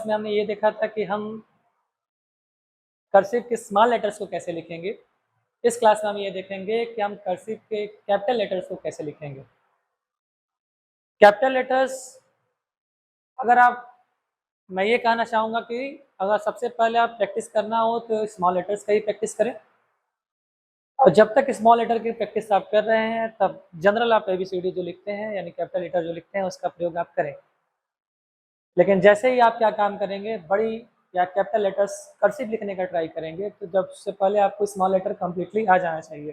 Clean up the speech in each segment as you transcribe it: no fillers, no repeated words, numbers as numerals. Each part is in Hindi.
में हमने ये देखा था कि हम कर्सिव के स्मॉल लेटर्स को कैसे लिखेंगे। इस क्लास में हम ये देखेंगे कि हम कर्सिव के कैपिटल लेटर्स को कैसे लिखेंगे। कैपिटल लेटर्स अगर मैं ये कहना चाहूँगा कि अगर सबसे पहले आप प्रैक्टिस करना हो तो स्मॉल लेटर्स का ही प्रैक्टिस करें, और जब तक स्मॉल लेटर की प्रैक्टिस आप कर रहे हैं तब जनरल आप ABCD जो लिखते हैं यानी कैपिटल लेटर जो लिखते हैं उसका प्रयोग आप करें। लेकिन जैसे ही आप क्या काम करेंगे, बड़ी या कैपिटल लेटर्स कर्सिव लिखने का ट्राई करेंगे, तो जब से पहले आपको स्मॉल लेटर कम्प्लीटली आ जाना चाहिए,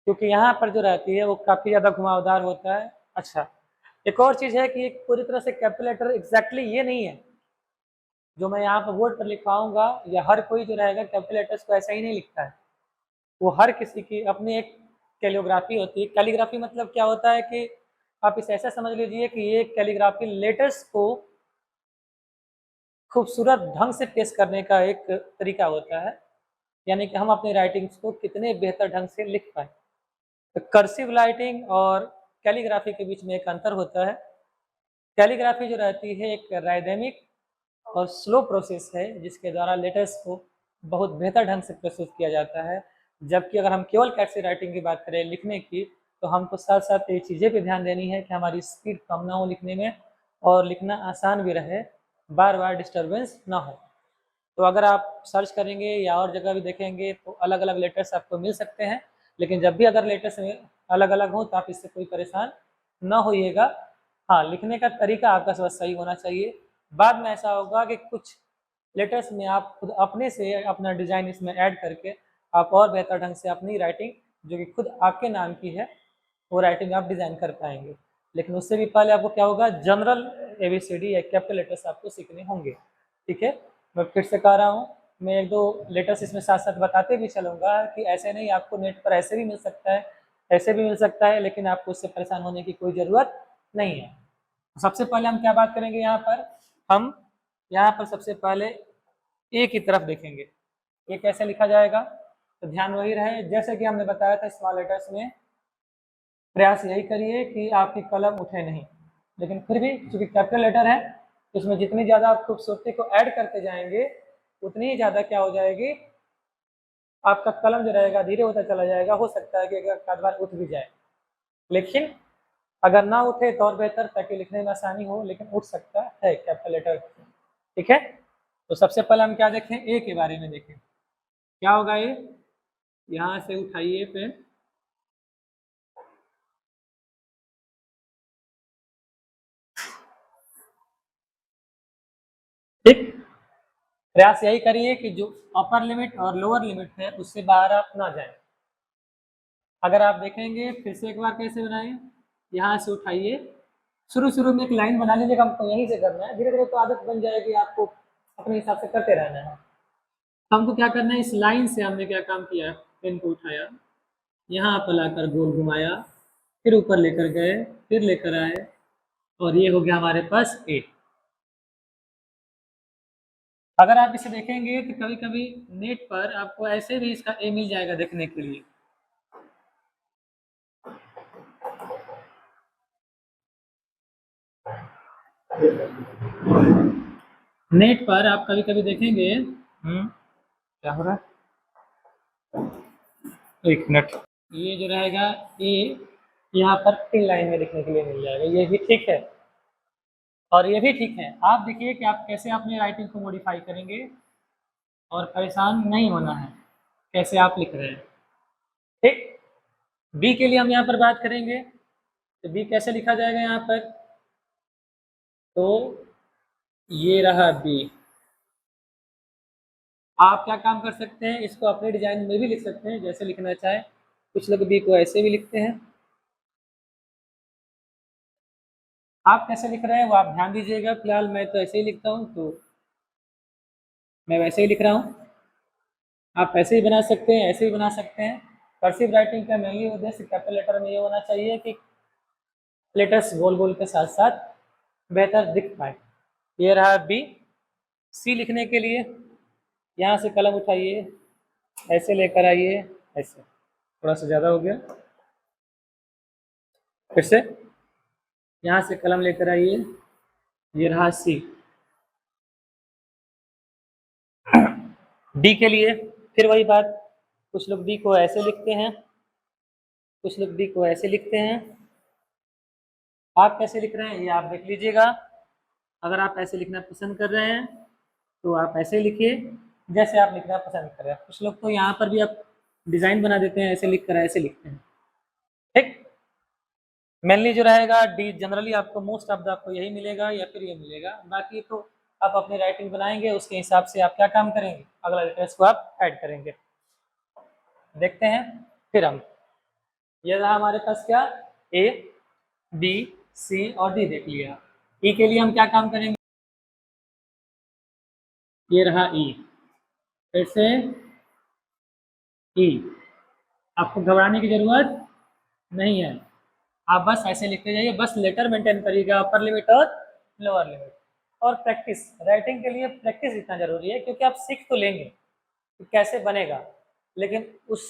क्योंकि यहाँ पर जो रहती है वो काफ़ी ज़्यादा घुमावदार होता है। अच्छा, एक और चीज़ है कि एक पूरी तरह से कैपिटल लेटर एग्जैक्टली ये नहीं है जो मैं यहाँ पर बोर्ड पर लिखवाऊंगा, या हर कोई जो रहेगा कैपिटल लेटर्स को ऐसा ही नहीं लिखता है। वो हर किसी की अपनी एक कैलिग्राफी होती है। कैलिग्राफी मतलब क्या होता है कि आप इसे ऐसा समझ लीजिए कि ये कैलिग्राफी लेटर्स को खूबसूरत ढंग से पेश करने का एक तरीका होता है, यानी कि हम अपनी राइटिंग्स को कितने बेहतर ढंग से लिख पाए। तो कर्सिव राइटिंग और कैलीग्राफी के बीच में एक अंतर होता है। कैलीग्राफी जो रहती है एक राइदेमिक और स्लो प्रोसेस है जिसके द्वारा लेटर्स को बहुत बेहतर ढंग से प्रस्तुत किया जाता है, जबकि अगर हम केवल कर्सिव राइटिंग की बात करें लिखने की, तो हमको साथ साथ ये चीज़ें भी ध्यान देनी है कि हमारी स्पीड कम ना हो लिखने में और लिखना आसान भी रहे, बार बार डिस्टर्बेंस ना हो। तो अगर आप सर्च करेंगे या और जगह भी देखेंगे तो अलग अलग लेटर्स आपको मिल सकते हैं, लेकिन जब भी अगर लेटर्स अलग अलग हो तो आप इससे कोई परेशान ना होइएगा। हाँ, लिखने का तरीका आपका सब सही होना चाहिए। बाद में ऐसा होगा कि कुछ लेटर्स में आप खुद अपने से अपना डिज़ाइन इसमें ऐड करके आप और बेहतर ढंग से अपनी राइटिंग जो कि खुद आपके नाम की है वो राइटिंग आप डिज़ाइन कर पाएंगे। लेकिन उससे भी पहले आपको क्या होगा, जनरल ABCD या कैपिटल लेटर्स आपको सीखने होंगे। ठीक है, मैं फिर से कह रहा हूँ, मैं एक दो लेटर्स इसमें साथ साथ बताते भी चलूँगा कि ऐसे नहीं, आपको नेट पर ऐसे भी मिल सकता है, ऐसे भी मिल सकता है, लेकिन आपको उससे परेशान होने की कोई ज़रूरत नहीं है। सबसे पहले हम क्या बात करेंगे, हम यहाँ पर सबसे पहले ए की तरफ देखेंगे। ए कैसे लिखा जाएगा, तो ध्यान वही रहे जैसे कि हमने बताया था स्मॉल लेटर्स में प्रयास यही करिए कि आपकी कलम उठे नहीं, लेकिन फिर भी चूंकि कैपिटल लेटर है तो उसमें जितनी ज़्यादा आप खूबसूरती को ऐड करते जाएंगे उतनी ही ज़्यादा क्या हो जाएगी, आपका कलम जो रहेगा धीरे होता चला जाएगा। हो सकता है कि एक बार उठ भी जाए, लेकिन अगर ना उठे तो और बेहतर, ताकि लिखने में आसानी हो, लेकिन उठ सकता है कैपिटल लेटर। ठीक है, तो सबसे पहले हम क्या देखें, ए के बारे में देखें। क्या होगा ये, यहाँ से उठाइए पेन, ठीक। प्रयास यही करिए कि जो अपर लिमिट और लोअर लिमिट है उससे बाहर आप ना जाएं। अगर आप देखेंगे फिर से एक बार कैसे बनाएं, यहाँ से उठाइए, शुरू शुरू में एक लाइन बना लीजिएगा, हमको यहीं से करना है, धीरे धीरे तो आदत बन जाएगी, आपको अपने हिसाब से करते रहना है। हमको क्या करना है, इस लाइन से हमने क्या काम किया, पेन को उठाया, यहाँ पर लाकर गोल घुमाया, फिर ऊपर लेकर गए, फिर लेकर आए, और ये हो गया हमारे पास ए। अगर आप इसे देखेंगे तो कभी कभी नेट पर आपको ऐसे भी इसका ए मिल जाएगा देखने के लिए। नेट पर आप कभी कभी देखेंगे, क्या हो रहा है, एक मिनट, ये जो रहेगा ए यहाँ पर 3 लाइन में लिखने के लिए मिल जाएगा, ये भी ठीक है और ये भी ठीक है। आप देखिए कि आप कैसे अपनी राइटिंग को मॉडिफाई करेंगे और परेशान नहीं होना है कैसे आप लिख रहे हैं। ठीक, बी के लिए हम यहाँ पर बात करेंगे, तो बी कैसे लिखा जाएगा यहाँ पर, तो ये रहा बी। आप क्या काम कर सकते हैं, इसको अपने डिजाइन में भी लिख सकते हैं जैसे लिखना चाहे। कुछ लोग बी को ऐसे भी लिखते हैं, आप कैसे लिख रहे हैं वो आप ध्यान दीजिएगा। फिलहाल मैं तो ऐसे ही लिखता हूँ, तो मैं वैसे ही लिख रहा हूँ। आप ऐसे ही बना सकते हैं, ऐसे ही बना सकते हैं। कर्सिव राइटिंग का मेनली उद्देश्य कैपिटल लेटर में ये होना चाहिए कि लेटर्स गोल गोल के साथ साथ बेहतर दिख पाए। ये रहा बी। सी लिखने के लिए यहाँ से कलम उठाइए, ऐसे लेकर आइए, ऐसे, थोड़ा सा ज़्यादा हो गया, फिर से यहाँ से कलम लेकर आइए, ये रहा सी। डी के लिए फिर वही बात, कुछ लोग डी को ऐसे लिखते हैं, कुछ लोग डी को ऐसे लिखते हैं। आप कैसे लिख रहे हैं ये आप देख लीजिएगा। अगर आप ऐसे लिखना पसंद कर रहे हैं तो आप ऐसे लिखिए जैसे आप लिखना पसंद कर रहे हैं। कुछ लोग तो यहाँ पर भी आप डिजाइन बना देते हैं, ऐसे लिख कर ऐसे लिखते हैं। ठीक, मेनली जो रहेगा डी जनरली आपको मोस्ट ऑफ द आपको यही मिलेगा या फिर ये मिलेगा। बाकी तो आप अपनी राइटिंग बनाएंगे, उसके हिसाब से आप क्या काम करेंगे, अगला लेटर्स को आप ऐड करेंगे। देखते हैं फिर हम, ये रहा हमारे पास क्या, ए बी सी और डी देख लिया। ई के लिए हम क्या काम करेंगे, ये रहा ई, फिर से ई। आपको घबराने की जरूरत नहीं है, आप बस ऐसे लिखते जाइए, बस लेटर मेंटेन करिएगा, अपर लिमिट और लोअर लिमिट। और प्रैक्टिस, राइटिंग के लिए प्रैक्टिस इतना जरूरी है, क्योंकि आप सीख तो लेंगे कि कैसे बनेगा, लेकिन उस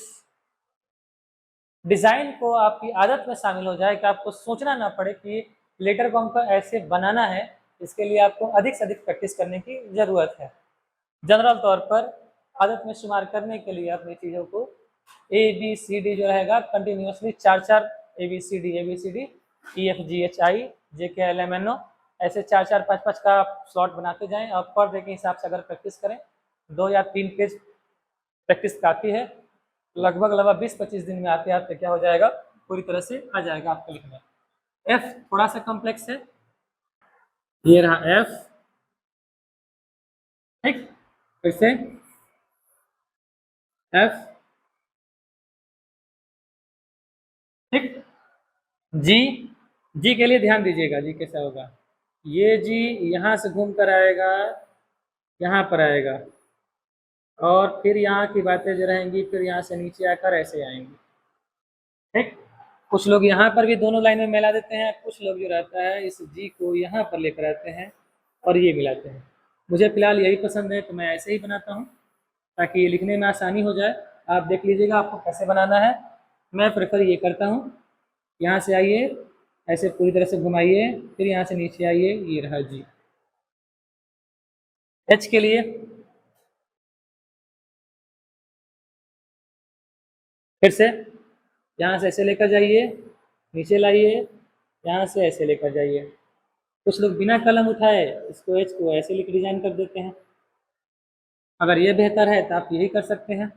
डिजाइन को आपकी आदत में शामिल हो जाए कि आपको सोचना ना पड़े कि लेटर को हमको ऐसे बनाना है। इसके लिए आपको अधिक से अधिक प्रैक्टिस करने की जरूरत है। जनरल तौर पर आदत में शुमार करने के लिए अपनी चीज़ों को ए बी सी डी जो रहेगा कंटिन्यूसली चार चार A B C D E F G H I J K L M N O, ऐसे चार चार पाँच पाँच का स्लॉट बनाते जाएं और पर डे के हिसाब से अगर प्रैक्टिस करें 2 या 3 पेज प्रैक्टिस काफ़ी है। लगभग 20-25 दिन में आते आते क्या हो जाएगा, पूरी तरह से आ जाएगा आपको लिखना। एफ थोड़ा सा कॉम्प्लेक्स है, ये रहा एफ। ठीक, फिर से एफ। ठीक, जी, जी के लिए ध्यान दीजिएगा, जी कैसा होगा, ये जी यहाँ से घूम कर आएगा, यहाँ पर आएगा, और फिर यहाँ की बातें जो रहेंगी फिर यहाँ से नीचे आकर ऐसे आएंगी। ठीक, कुछ लोग यहाँ पर भी दोनों लाइन में मिला देते हैं, कुछ लोग जो रहता है इस जी को यहाँ पर लेकर आते हैं और ये मिलाते हैं। मुझे फिलहाल यही पसंद है तो मैं ऐसे ही बनाता हूँ ताकि ये लिखने में आसानी हो जाए। आप देख लीजिएगा आपको कैसे बनाना है, मैं प्रेफर ये करता हूँ। यहाँ से आइए, ऐसे पूरी तरह से घुमाइए, फिर यहाँ से नीचे आइए, ये रहा जी। एच के लिए फिर से यहाँ से ऐसे लेकर जाइए, नीचे लाइए, यहाँ से ऐसे लेकर जाइए। कुछ लोग बिना कलम उठाए इसको एच को ऐसे लिख डिजाइन कर देते हैं, अगर ये बेहतर है तो आप यही कर सकते हैं।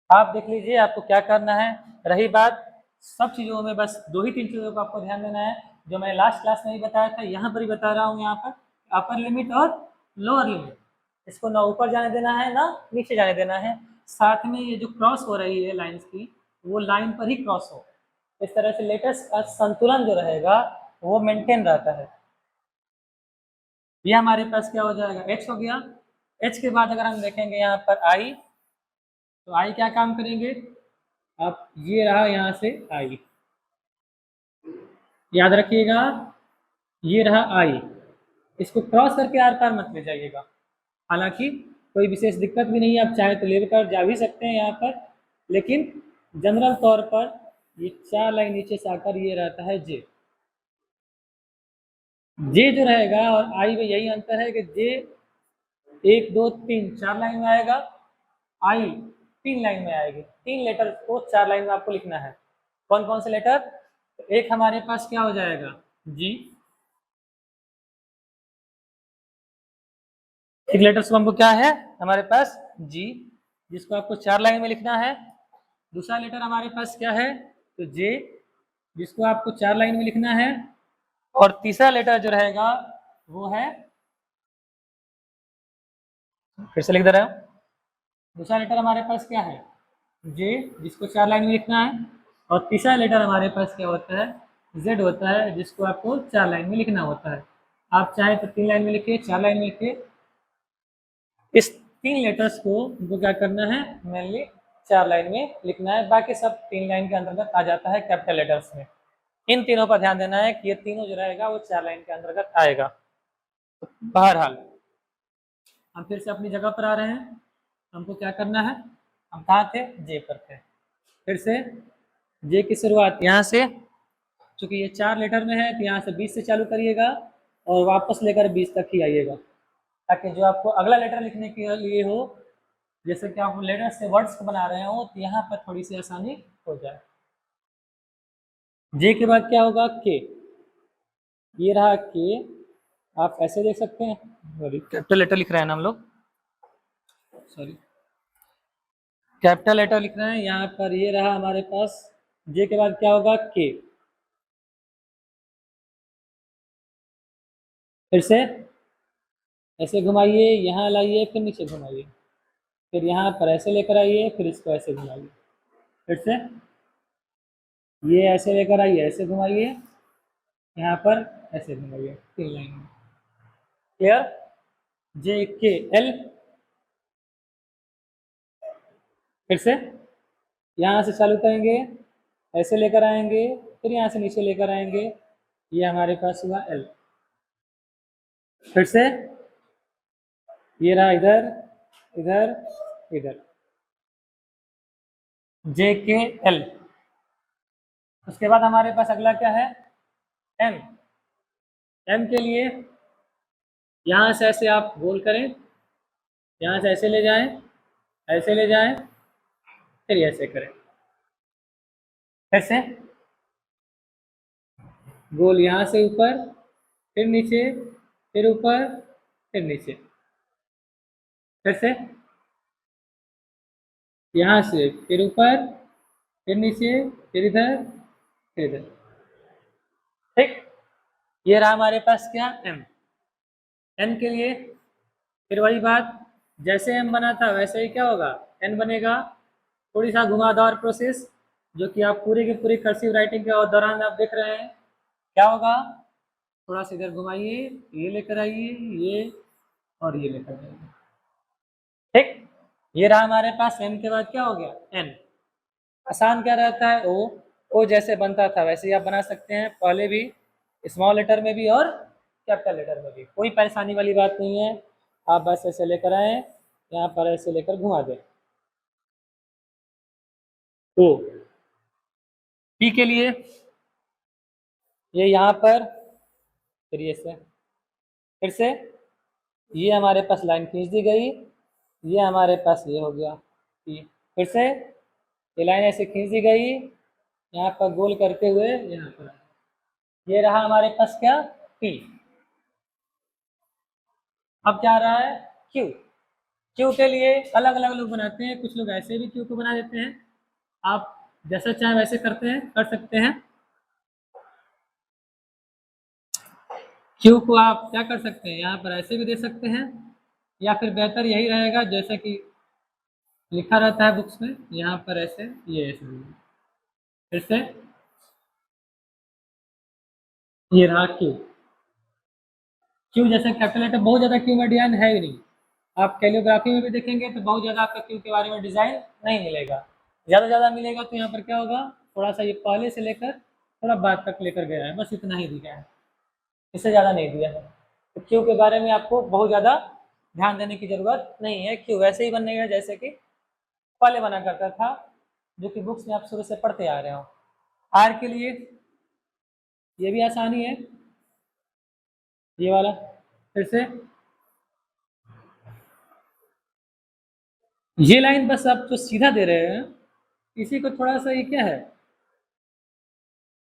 आप देख लीजिए आपको क्या करना है। रही बात सब चीज़ों में, बस 2 ही 3 चीज़ों को आपको ध्यान देना है जो मैंने लास्ट क्लास में ही बताया था, यहाँ पर ही बता रहा हूँ। यहाँ पर अपर लिमिट और लोअर लिमिट, इसको ना ऊपर जाने देना है ना नीचे जाने देना है। साथ में ये जो क्रॉस हो रही है लाइन्स की, वो लाइन पर ही क्रॉस हो। इस तरह से लेटर्स का संतुलन जो रहेगा वो मेंटेन रहता है। ये हमारे पास क्या हो जाएगा, एच हो गया। एच के बाद अगर हम देखेंगे यहाँ पर आई, तो आई क्या काम करेंगे, आप ये रहा यहाँ से आई, याद रखिएगा ये रहा आई, इसको क्रॉस करके आर पार मत ले जाइएगा। हालांकि कोई विशेष दिक्कत भी नहीं है, आप चाहे तो लेकर जा भी सकते हैं यहाँ पर, लेकिन जनरल तौर पर ये 4 लाइन नीचे से आकर ये रहता है जे। जे जो रहेगा और आई में यही अंतर है कि जे 1 2 3 4 लाइन में आएगा, आई 3 लाइन में आएगी। 3 लेटर को 4 लाइन में आपको लिखना है। कौन कौन से लेटर, एक हमारे पास क्या हो जाएगा जी, एक लेटर से हमको क्या है हमारे पास जी, जिसको आपको 4 लाइन में लिखना है। दूसरा लेटर हमारे पास क्या है, तो जे, जिसको आपको 4 लाइन में लिखना है। और तीसरा लेटर जो रहेगा वो है, फिर से लिख दे रहा हूँ, दूसरा लेटर हमारे पास क्या है जे, जिसको 4 लाइन में लिखना है। और तीसरा लेटर हमारे पास क्या होता है, जेड होता है, जिसको आपको 4 लाइन में लिखना होता है। आप चाहे तो 3 लाइन में लिखिए, 4 लाइन में लिखिए। इस 3 लेटर्स को हमको क्या करना है, मेनली 4 लाइन में लिखना है, बाकी सब 3 लाइन के अंतर्गत आ जाता है कैपिटल लेटर्स में। इन तीनों पर ध्यान देना है कि ये तीनों जो रहेगा वो 4 लाइन के अंतर्गत आएगा। बहरहाल हम फिर से अपनी जगह पर आ रहे हैं। हमको क्या करना है, हम कहाँ थे, जे पर थे। फिर से जे की शुरुआत यहाँ से, चूंकि ये 4 लेटर में है तो यहाँ से 20 से चालू करिएगा और वापस लेकर 20 तक ही आइएगा। ताकि जो आपको अगला लेटर लिखने के लिए हो, जैसे कि आप लेटर से वर्ड्स को बना रहे हो, तो यहाँ पर थोड़ी सी आसानी हो जाए। जे के बाद क्या होगा? के। ये रहा के। आप ऐसे देख सकते हैं, सॉरी कैपिटल लेटर लिख रहे हैं ना हम लोग, सॉरी कैपिटल लेटर लिख रहे हैं यहाँ पर। ये रहा हमारे पास। जे के बाद क्या होगा? के। फिर से ऐसे घुमाइए, यहाँ लाइए, फिर नीचे घुमाइए, फिर यहाँ पर ऐसे लेकर आइए, फिर इसको ऐसे घुमाइए, फिर से ये ऐसे लेकर आइए, ऐसे घुमाइए, यहाँ पर ऐसे घुमाइए, 3 लाइन में। क्लियर? जे के एल। फिर से यहाँ से चालू करेंगे, ऐसे लेकर आएंगे, फिर यहाँ से नीचे लेकर आएंगे, ये हमारे पास हुआ एल। फिर से ये रहा इधर, इधर, इधर, जे के एल। उसके बाद हमारे पास अगला क्या है? एम। एम के लिए यहाँ से ऐसे आप गोल करें, यहाँ से ऐसे ले जाएं, ऐसे ले जाएं, फिर ऐसे करें, फिर से गोल यहाँ से ऊपर, फिर नीचे, फिर ऊपर, फिर नीचे, फिर से यहाँ से फिर ऊपर, फिर नीचे, फिर इधर, फिर इधर। ठीक, ये रहा हमारे पास क्या? एम। एन के लिए फिर वही बात, जैसे एम बना था वैसे ही क्या होगा? एन बनेगा। थोड़ी सा घुमावदार प्रोसेस, जो कि आप पूरी की पूरी कर्सिव राइटिंग के दौरान आप देख रहे हैं। क्या होगा? थोड़ा सा इधर घुमाइए, ये लेकर आइए, ये और ये लेकर आइए। ठीक, ये रहा हमारे पास। एम के बाद क्या हो गया? एन। आसान क्या रहता है? ओ। ओ जैसे बनता था वैसे ही आप बना सकते हैं, पहले भी स्मॉल लेटर में भी और कैपिटल लेटर में भी, कोई परेशानी वाली बात नहीं है। आप बस ऐसे लेकर आए, यहाँ पर ऐसे लेकर घुमा दें। ओ। पी के लिए ये यहाँ पर, फिर ये से, फिर से ये हमारे पास लाइन खींच दी गई, ये हमारे पास ये हो गया पी। फिर से ये लाइन ऐसे खींच दी गई, यहाँ पर गोल करते हुए यहाँ पर, ये रहा हमारे पास क्या? पी। अब क्या रहा है? क्यू। क्यू के लिए अलग अलग लोग बनाते हैं, कुछ लोग ऐसे भी क्यू को बना देते हैं। आप जैसा चाहे वैसे करते हैं, कर सकते हैं। क्यू को आप क्या कर सकते हैं? यहाँ पर ऐसे भी दे सकते हैं, या फिर बेहतर यही रहेगा जैसा कि लिखा रहता है बुक्स में, यहाँ पर ऐसे, ये ऐसे। फिर से ये रहा क्यू। क्यू जैसे कैपिटल लेटर बहुत ज़्यादा क्यू में डिजाइन है ही नहीं। आप कैलियोग्राफी में भी देखेंगे तो बहुत ज़्यादा आपका क्यू के बारे में डिज़ाइन नहीं मिलेगा। ज़्यादा मिलेगा तो यहाँ पर क्या होगा? थोड़ा सा ये पहले से लेकर थोड़ा बाद तक लेकर गया है, बस इतना ही दिया है, इससे ज़्यादा नहीं दिया है। तो क्यू के बारे में आपको बहुत ज़्यादा ध्यान देने की ज़रूरत नहीं है। क्यू वैसे ही बनेगा जैसे कि पहले बना करता था, जो कि बुक्स में आप शुरू से पढ़ते आ रहे हो। आर के लिए ये भी आसानी है, ये वाला। फिर से ये लाइन बस आप जो सीधा दे रहे हैं, इसी को थोड़ा सा ये क्या है,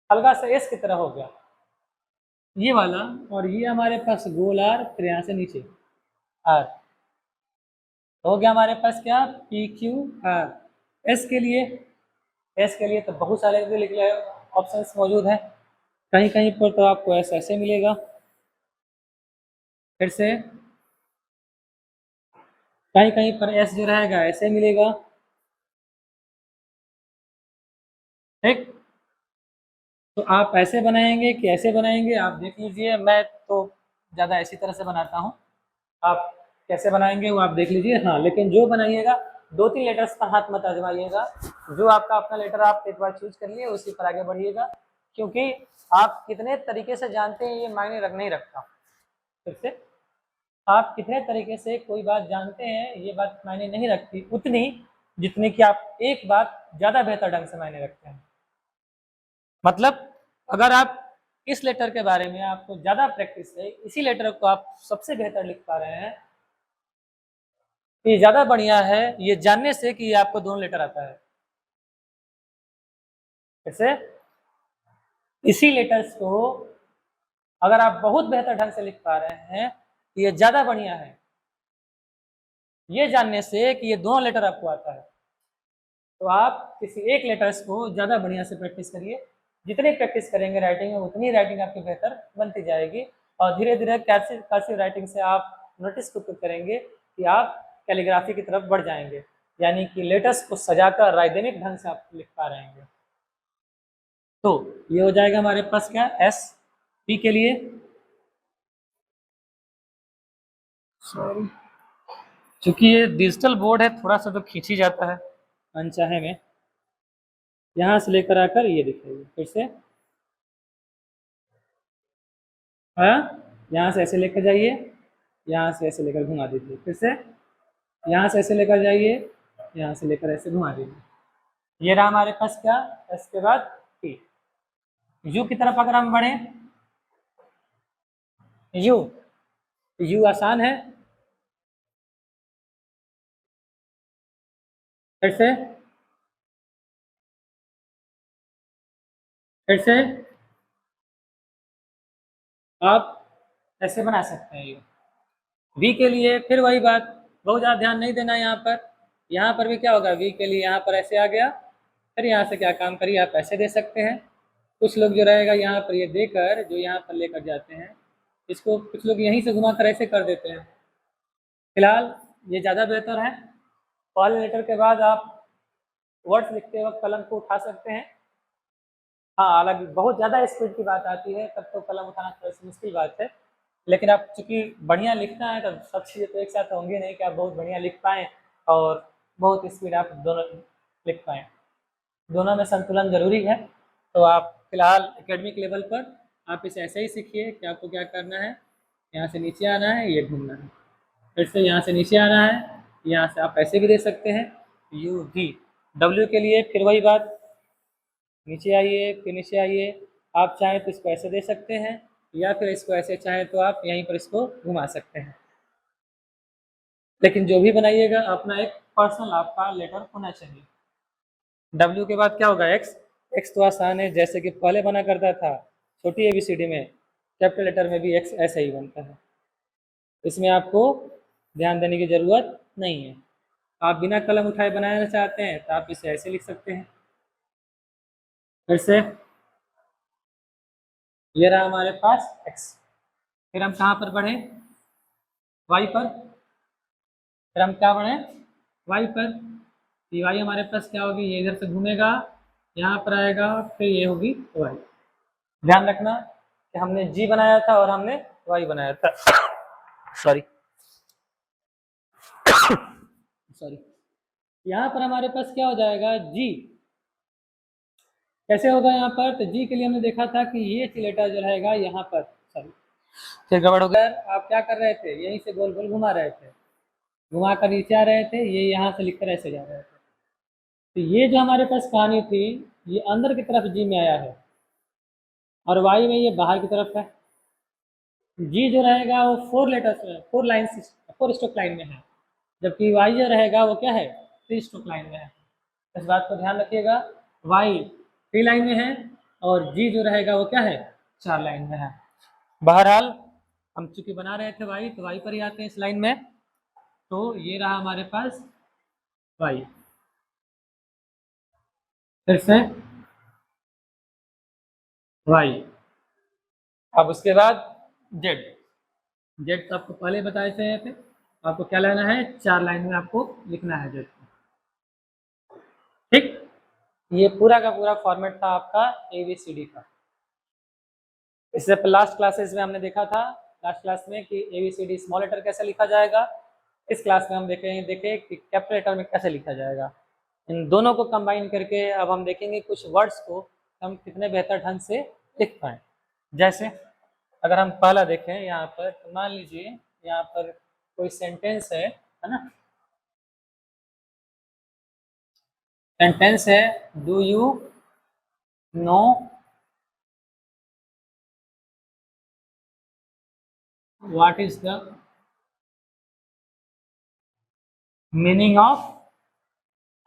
हल्का सा एस की तरह हो गया, ये वाला। और ये हमारे पास गोल आर, फिर यहाँ से नीचे आर हो गया हमारे पास क्या? P Q R. एस के लिए, एस के लिए तो बहुत सारे ऑप्शंस मौजूद हैं। कहीं कहीं पर तो आपको एस ऐसे मिलेगा, फिर से कहीं कहीं पर एस जो रहेगा ऐसे मिलेगा। ठीक, तो आप ऐसे बनाएंगे कि ऐसे बनाएंगे, आप देख लीजिए। मैं तो ज़्यादा ऐसी तरह से बनाता हूँ, आप कैसे बनाएंगे वो आप देख लीजिए। हाँ, लेकिन जो बनाइएगा 2-3 लेटर्स पर हाथ मत आजमाइएगा। जो आपका अपना लेटर आप एक बार चूज कर लिए उसी पर आगे बढ़िएगा, क्योंकि आप कितने तरीके से जानते हैं ये मायने रख नहीं रखता। फिर से, आप कितने तरीके से कोई बात जानते हैं ये बात मायने नहीं रखती उतनी, जितनी कि आप एक बात ज़्यादा बेहतर ढंग से मायने रखते हैं। मतलब अगर आप इस लेटर के बारे में आपको ज़्यादा प्रैक्टिस है, इसी लेटर को आप सबसे बेहतर लिख पा रहे हैं, ये ज़्यादा बढ़िया है ये जानने से कि आपको दोनों लेटर आता है। कैसे? इसी लेटर्स को अगर आप बहुत बेहतर ढंग से लिख पा रहे हैं तो ये ज़्यादा बढ़िया है ये जानने से कि ये दोनों लेटर आपको आता है। तो आप किसी एक लेटर्स को ज़्यादा बढ़िया से प्रैक्टिस करिए। जितनी प्रैक्टिस करेंगे राइटिंग में उतनी राइटिंग आपकी बेहतर बनती जाएगी और धीरे धीरे कर्सिव राइटिंग से आप नोटिस को करेंगे कि आप कैलीग्राफी की तरफ बढ़ जाएंगे, यानी कि लेटर्स को सजाकर राइदेनिक ढंग से आप लिख पा रहे हैं। तो ये हो जाएगा हमारे पास क्या एस पी के लिए, सॉरी क्योंकि ये डिजिटल बोर्ड है थोड़ा सा तो खींच ही जाता है अनचाहे में। यहाँ से लेकर आकर ये दिखाइए फिर से, हाँ यहाँ से ऐसे लेकर जाइए, यहाँ से ऐसे लेकर घुमा दीजिए, फिर से यहाँ से ऐसे लेकर जाइए, यहाँ से लेकर ऐसे घुमा दीजिए। ये रहा हमारे पास क्या, इसके बाद टी। यू की तरफ अगर हम बढ़े, यू यू आसान है, फिर से फिर से आप ऐसे बना सकते हैं यू। वी के लिए फिर वही बात, बहुत ज़्यादा ध्यान नहीं देना यहाँ पर भी क्या होगा, वी के लिए यहाँ पर ऐसे आ गया, फिर यहाँ से क्या काम करिए आप ऐसे दे सकते हैं। कुछ लोग जो रहेगा यहाँ पर ये देकर जो यहाँ पर लेकर जाते हैं इसको कुछ लोग यहीं से घुमा कर ऐसे कर देते हैं। फिलहाल ये ज़्यादा बेहतर है। पहले लेटर के बाद आप वर्ड्स लिखते वक्त कलम को उठा सकते हैं। हाँ हालांकि बहुत ज़्यादा स्पीड की बात आती है तब तो कलम उठाना थोड़ी सी मुश्किल बात है, लेकिन आप चूँकि बढ़िया लिखना है तो सब चीज़ें तो एक साथ होंगी नहीं कि आप बहुत बढ़िया लिख पाएँ और बहुत स्पीड आप दोनों लिख पाएँ। दोनों में संतुलन ज़रूरी है। तो आप फिलहाल एकेडमिक लेवल पर आप इसे ऐसे ही सीखिए कि आपको क्या करना है, यहाँ से नीचे आना है, ये घूमना है, फिर से यहाँ से नीचे आना है, यहाँ से आप ऐसे भी दे सकते हैं यू वी। डब्ल्यू के लिए फिर वही बात, नीचे आइए फिर नीचे आइए, आप चाहें तो इसको ऐसे दे सकते हैं या फिर इसको ऐसे चाहें तो आप यहीं पर इसको घुमा सकते हैं, लेकिन जो भी बनाइएगा अपना एक पर्सनल आपका लेटर होना चाहिए। डब्ल्यू के बाद क्या होगा एक्स, एक्स तो आसान है जैसे कि पहले बना करता था छोटी एबीसीडी में, कैपिटल लेटर में भी एक्स ऐसे ही बनता है, इसमें आपको ध्यान देने की ज़रूरत नहीं है। आप बिना कलम उठाए बनाना चाहते हैं तो आप इसे ऐसे लिख सकते हैं। फिर से ये रहा हमारे पास एक्स, फिर हम कहाँ पर बढ़े, वाई पर, फिर हम क्या बढ़े वाई पर, ये वाई हमारे पास क्या होगी, ये इधर से घूमेगा यहाँ पर आएगा, फिर ये होगी वाई। ध्यान रखना कि हमने जी बनाया था और हमने वाई बनाया था, सॉरी सॉरी। यहाँ पर हमारे पास क्या हो जाएगा जी, कैसे होगा यहाँ पर, तो जी के लिए हमने देखा था कि ये लेटर जो रहेगा यहाँ पर, सॉरी फिर गड़बड़ हो गया। आप क्या कर रहे थे, यहीं से गोल गोल घुमा रहे थे, घुमा कर नीचे आ रहे थे, ये यहाँ से लिख कर ऐसे जा रहे थे। तो ये जो हमारे पास कहानी थी ये अंदर की तरफ जी में आया है और वाई में ये बाहर की तरफ है। जी जो रहेगा वो 4 लेटर्स में, 4 लाइन 4 स्ट्रोक लाइन में है, जबकि वाई जो रहेगा वो क्या है 3 स्ट्रोक लाइन में है। इस बात को ध्यान रखिएगा, वाई 3 लाइन में है और जी जो रहेगा वो क्या है 4 लाइन में है। बहरहाल हम चूंकि बना रहे थे वाई तो वाई पर ही आते हैं इस लाइन में, तो ये रहा हमारे पास वाई। फिर से वाई, अब उसके बाद जेड, जेड तो आपको पहले बताए थे, आपको क्या लेना है 4 लाइन में आपको लिखना है जेड को, ठीक। ये पूरा का पूरा फॉर्मेट था आपका एबीसीडी का। इससे लास्ट क्लासेस में हमने देखा था, लास्ट क्लास में कि एबीसीडी स्मॉल लेटर कैसे लिखा जाएगा, इस क्लास में हम देखें कि कैपिटल लेटर में कैसे लिखा जाएगा। इन दोनों को कंबाइन करके अब हम देखेंगे कुछ वर्ड्स को हम कितने बेहतर ढंग से लिख पाएँ। जैसे अगर हम पहला देखें यहाँ पर, तो मान लीजिए यहाँ पर कोई सेंटेंस है ना, सेंटेंस है do you know what is the meaning of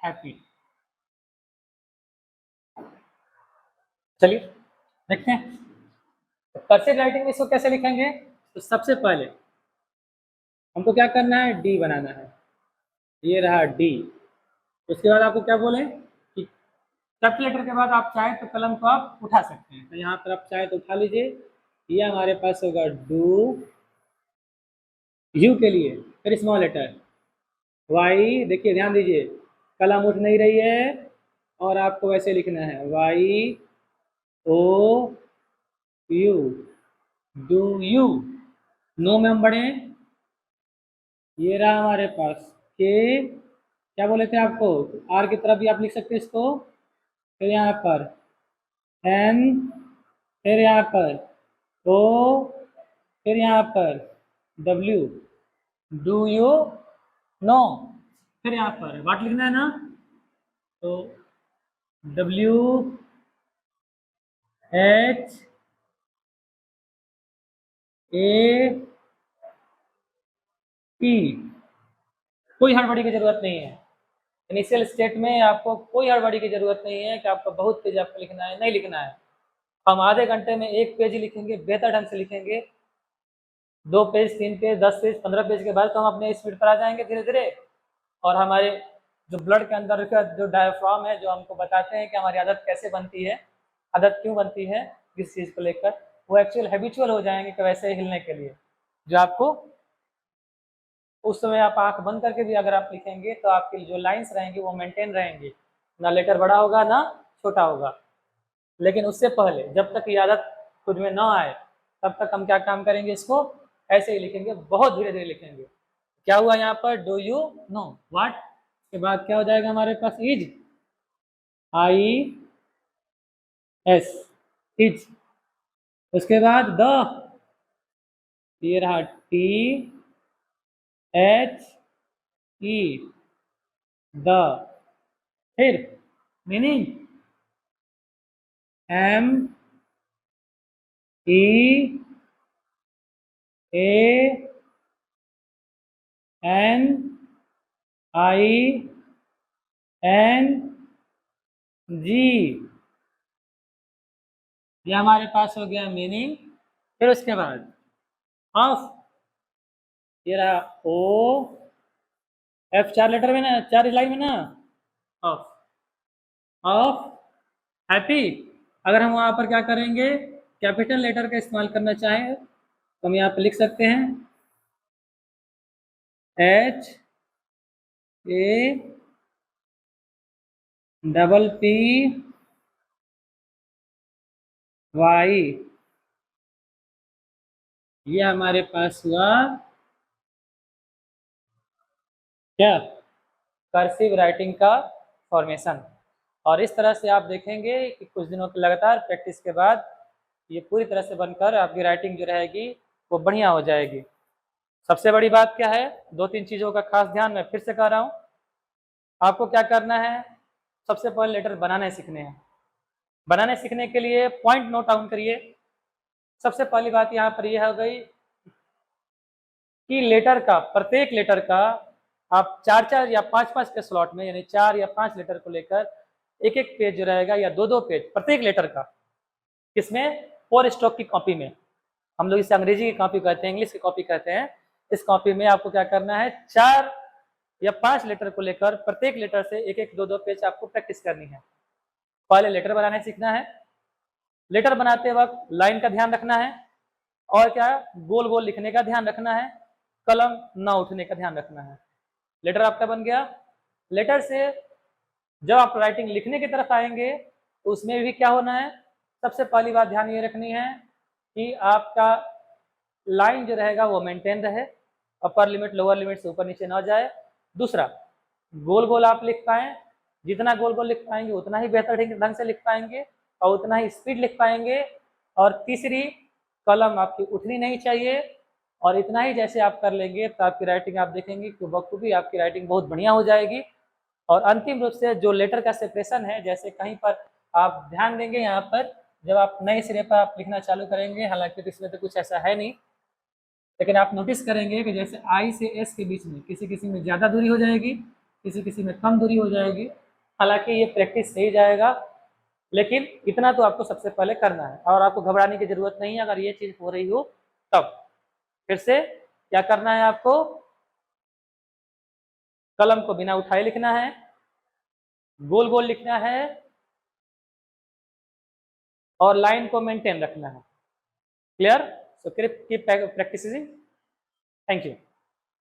happy. चलिए देखते हैं कर्सिव राइटिंग में इसको कैसे लिखेंगे। तो सबसे पहले हमको क्या करना है, डी बनाना है। ये रहा डी। उसके बाद आपको क्या बोले कि कैलकुलेटर के बाद आप चाहे तो कलम को आप उठा सकते हैं, तो यहाँ पर आप चाहे तो उठा लीजिए। ये हमारे पास होगा डू, यू के लिए फिर स्मॉल लेटर वाई। देखिए ध्यान दीजिए, कलम उठ नहीं रही है और आपको वैसे लिखना है Y O U, do you. नो में हम बढ़े, ये रहा हमारे पास के, क्या बोले थे आपको, आर की तरफ भी आप लिख सकते हैं इसको। फिर यहाँ पर एन, फिर यहाँ पर ओ, फिर यहाँ पर डब्ल्यू, डू यू नो। फिर यहाँ पर वाट लिखना है ना, तो डब्ल्यू एच ए पी। कोई हड़बड़ी की जरूरत नहीं है। इनिशियल स्टेट में आपको कोई हड़बड़ी की जरूरत नहीं है कि आपको बहुत पेज आपको लिखना है, नहीं लिखना है। हम आधे घंटे में एक पेज ही लिखेंगे, बेहतर ढंग से लिखेंगे। 2 पेज 3 पेज 10 पेज 15 पेज के बाद तो हम अपने स्पीड पर आ जाएंगे धीरे धीरे। और हमारे जो ब्लड के अंदर का जो डायफ्राम है, जो हमको बताते हैं कि हमारी आदत कैसे बनती है, आदत क्यों बनती है किस चीज़ को लेकर, वो एक्चुअल हैबिचुअल हो जाएंगे कि वैसे हिलने के लिए, जो आपको उस समय आप आंख बंद करके भी अगर आप लिखेंगे तो आपकी जो लाइंस रहेंगी वो मेंटेन रहेंगी, ना लेटर बड़ा होगा ना छोटा होगा। लेकिन उससे पहले जब तक ये आदत खुद में ना आए तब तक हम क्या काम करेंगे, इसको ऐसे ही लिखेंगे, बहुत धीरे धीरे लिखेंगे। क्या हुआ यहाँ पर, डू यू नो व्हाट के बाद क्या हो जाएगा हमारे पास, इज, आई एस, इज। उसके बाद द, ये रहा टी एच ई, द। फिर meaning M E A N I N G, ये हमारे पास हो गया मीनिंग। फिर उसके बाद ऑफ, ये रहा ओ एफ, 4 लेटर में ना, 4 लाइन में ना, ऑफ, ऑफ हैप्पी। अगर हम वहाँ पर क्या करेंगे, कैपिटल लेटर का इस्तेमाल करना चाहें तो हम यहाँ पर लिख सकते हैं H A double P Y. ये हमारे पास हुआ क्या, कर्सिव राइटिंग का फॉर्मेशन। और इस तरह से आप देखेंगे कि कुछ दिनों की लगातार प्रैक्टिस के बाद ये पूरी तरह से बनकर आपकी राइटिंग जो रहेगी वो बढ़िया हो जाएगी। सबसे बड़ी बात क्या है, 2-3 चीज़ों का खास ध्यान मैं फिर से कह रहा हूँ। आपको क्या करना है, सबसे पहले लेटर बनाने सीखने हैं। बनाने सीखने के लिए पॉइंट नोट डाउन करिए। सबसे पहली बात यहाँ पर यह हो गई कि लेटर का, प्रत्येक लेटर का आप 4-4 या 5-5 के स्लॉट में, यानी 4 या 5 लेटर को लेकर एक एक पेज जो रहेगा या 2-2 पेज प्रत्येक लेटर का, किसमें, 4 स्टॉक की कॉपी में। हम लोग इसे अंग्रेजी की कॉपी कहते हैं, इंग्लिश की कॉपी कहते हैं। इस कॉपी में आपको क्या करना है, 4 या 5 लेटर को लेकर प्रत्येक लेटर से एक एक 2-2 पेज आपको प्रैक्टिस करनी है। पहले लेटर बनाने सीखना है। लेटर बनाते वक्त लाइन का ध्यान रखना है और क्या, गोल गोल लिखने का ध्यान रखना है, कलम ना उठने का ध्यान रखना है। लेटर आपका बन गया। लेटर से जब आप राइटिंग लिखने की तरफ आएंगे तो उसमें भी क्या होना है, सबसे पहली बात ध्यान ये रखनी है कि आपका लाइन जो रहेगा वो मेंटेन रहे, अपर लिमिट लोअर लिमिट से ऊपर नीचे ना जाए। दूसरा, गोल गोल आप लिख पाएँ, जितना गोल गोल लिख पाएंगे उतना ही बेहतर ढंग से लिख पाएंगे और उतना ही स्पीड लिख पाएंगे। और तीसरी, कलम आपकी उठनी नहीं चाहिए। और इतना ही जैसे आप कर लेंगे तो आपकी राइटिंग आप देखेंगे कि बखूबी आपकी राइटिंग बहुत बढ़िया हो जाएगी। और अंतिम रूप से जो लेटर का सेपरेशन है, जैसे कहीं पर आप ध्यान देंगे, यहाँ पर जब आप नए सिरे पर आप लिखना चालू करेंगे, हालांकि इसमें तो कुछ ऐसा है नहीं, लेकिन आप नोटिस करेंगे कि जैसे आई से एस के बीच में किसी किसी में ज़्यादा दूरी हो जाएगी, किसी किसी में कम दूरी हो जाएगी। हालांकि ये प्रैक्टिस सही जाएगा, लेकिन इतना तो आपको सबसे पहले करना है और आपको घबराने की ज़रूरत नहीं है अगर ये चीज़ हो रही हो तब। फिर से क्या करना है आपको, कलम को बिना उठाए लिखना है, गोल गोल लिखना है और लाइन को मेंटेन रखना है। Clear? So keep practising. Thank you.